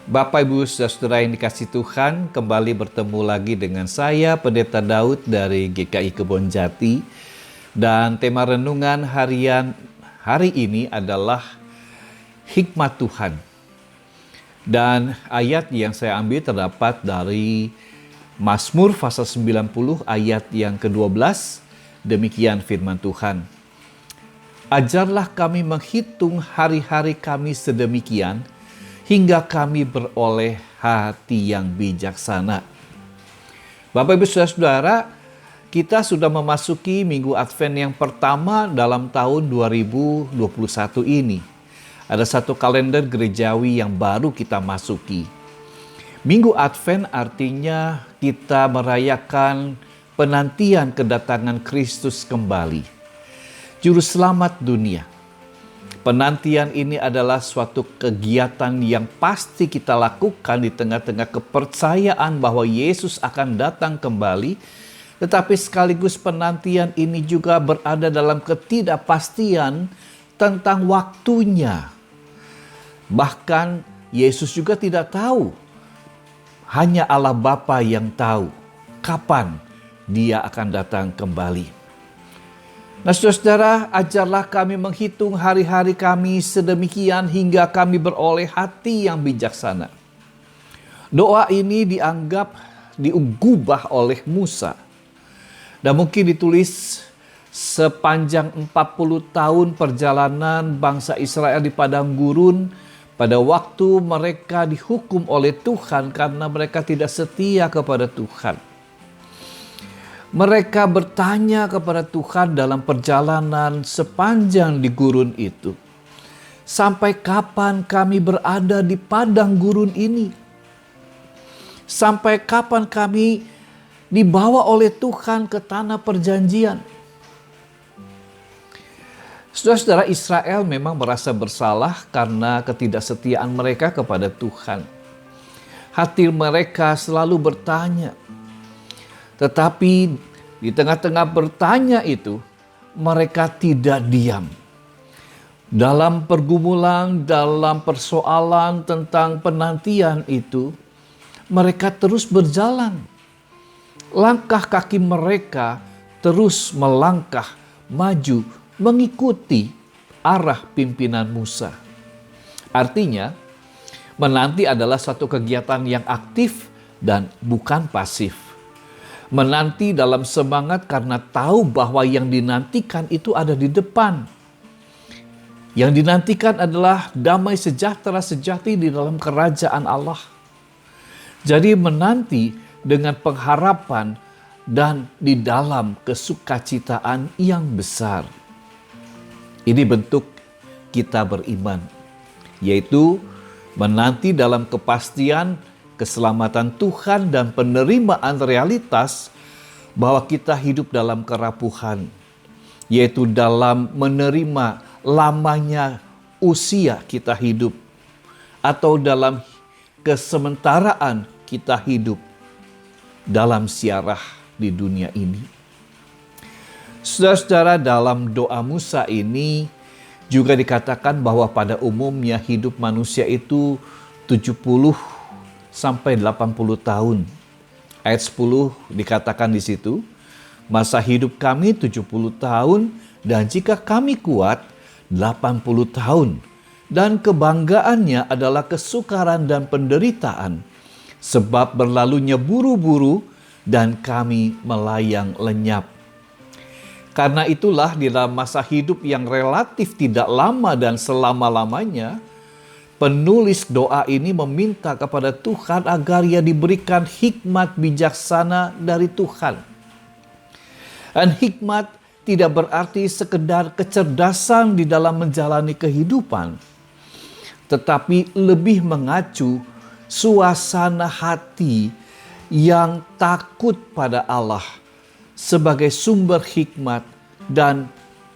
Bapak, Ibu, Saudara yang dikasih Tuhan, kembali bertemu lagi dengan saya, Pendeta Daud dari GKI Kebonjati. Dan tema renungan harian hari ini adalah hikmat Tuhan. Dan ayat yang saya ambil terdapat dari Mazmur pasal 90 ayat yang ke-12. Demikian firman Tuhan. Ajarlah kami menghitung hari-hari kami sedemikian, hingga kami beroleh hati yang bijaksana. Bapak, Ibu, Saudara, kita sudah memasuki Minggu Advent yang pertama dalam tahun 2021 ini. Ada satu kalender gerejawi yang baru kita masuki. Minggu Advent artinya kita merayakan penantian kedatangan Kristus kembali, Juru Selamat dunia. Penantian ini adalah suatu kegiatan yang pasti kita lakukan di tengah-tengah kepercayaan bahwa Yesus akan datang kembali. Tetapi sekaligus penantian ini juga berada dalam ketidakpastian tentang waktunya. Bahkan Yesus juga tidak tahu. Hanya Allah Bapa yang tahu kapan Dia akan datang kembali. Nah, saudara, ajarlah kami menghitung hari-hari kami sedemikian hingga kami beroleh hati yang bijaksana. Doa ini diugubah oleh Musa. Dan mungkin ditulis sepanjang 40 tahun perjalanan bangsa Israel di padang gurun pada waktu mereka dihukum oleh Tuhan karena mereka tidak setia kepada Tuhan. Mereka bertanya kepada Tuhan dalam perjalanan sepanjang di gurun itu. Sampai kapan kami berada di padang gurun ini? Sampai kapan kami dibawa oleh Tuhan ke tanah perjanjian? Saudara-saudara, Israel memang merasa bersalah karena ketidaksetiaan mereka kepada Tuhan. Hati mereka selalu bertanya. Tetapi di tengah-tengah bertanya itu, mereka tidak diam. Dalam pergumulan, dalam persoalan tentang penantian itu, mereka terus berjalan. Langkah kaki mereka terus melangkah maju mengikuti arah pimpinan Musa. Artinya, menanti adalah satu kegiatan yang aktif dan bukan pasif. Menanti dalam semangat karena tahu bahwa yang dinantikan itu ada di depan. Yang dinantikan adalah damai sejahtera sejati di dalam kerajaan Allah. Jadi menanti dengan pengharapan dan di dalam kesukacitaan yang besar. Ini bentuk kita beriman, yaitu menanti dalam kepastian keselamatan Tuhan dan penerimaan realitas bahwa kita hidup dalam kerapuhan, yaitu dalam menerima lamanya usia kita hidup, atau dalam kesementaraan kita hidup dalam siarah di dunia ini. Saudara-saudara, dalam doa Musa ini juga dikatakan bahwa pada umumnya hidup manusia itu 70 sampai 80 tahun. Ayat 10 dikatakan di situ, masa hidup kami 70 tahun dan jika kami kuat 80 tahun. Dan kebanggaannya adalah kesukaran dan penderitaan, sebab berlalunya buru-buru dan kami melayang lenyap. Karena itulah di dalam masa hidup yang relatif tidak lama dan selama-lamanya, penulis doa ini meminta kepada Tuhan agar ia diberikan hikmat bijaksana dari Tuhan. Dan hikmat tidak berarti sekedar kecerdasan di dalam menjalani kehidupan, tetapi lebih mengacu suasana hati yang takut pada Allah sebagai sumber hikmat dan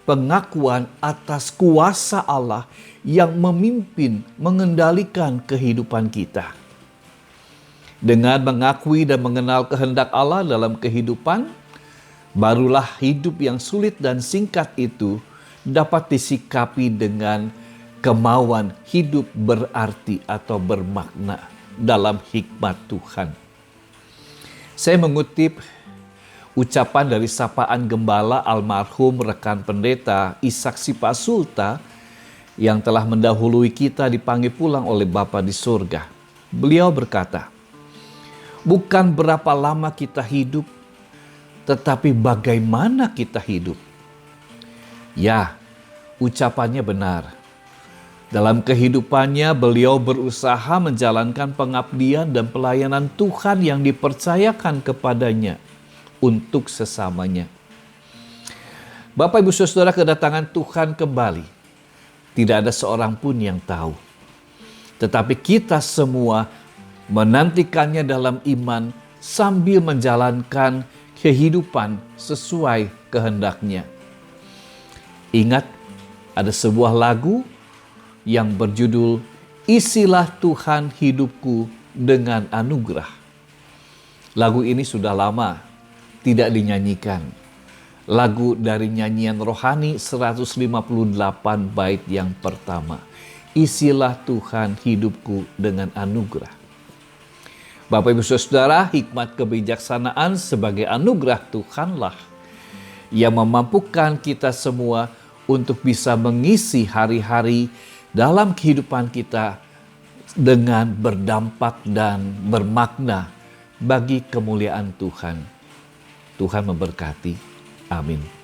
pengakuan atas kuasa Allah yang memimpin, mengendalikan kehidupan kita. Dengan mengakui dan mengenal kehendak Allah dalam kehidupan, barulah hidup yang sulit dan singkat itu dapat disikapi dengan kemauan hidup berarti atau bermakna. dalam hikmat Tuhan. Saya mengutip ucapan dari sapaan gembala almarhum rekan pendeta Ishak Sipasulta yang telah mendahului kita dipanggil pulang oleh Bapa di surga. Beliau berkata, bukan berapa lama kita hidup, tetapi bagaimana kita hidup. Ya, ucapannya benar. Dalam kehidupannya beliau berusaha menjalankan pengabdian dan pelayanan Tuhan yang dipercayakan kepadanya untuk sesamanya. Bapak, Ibu, Saudara, kedatangan Tuhan kembali tidak ada seorang pun yang tahu. Tetapi kita semua menantikannya dalam iman sambil menjalankan kehidupan sesuai kehendaknya. Ingat, ada sebuah lagu yang berjudul Isilah Tuhan Hidupku dengan Anugerah. Lagu ini sudah lama tidak dinyanyikan. Lagu dari nyanyian rohani 158 bait yang pertama. Isilah Tuhan hidupku dengan anugerah. Bapak, Ibu, Saudara, hikmat kebijaksanaan sebagai anugerah Tuhanlah yang memampukan kita semua untuk bisa mengisi hari-hari dalam kehidupan kita dengan berdampak dan bermakna bagi kemuliaan Tuhan. Tuhan memberkati. Amin.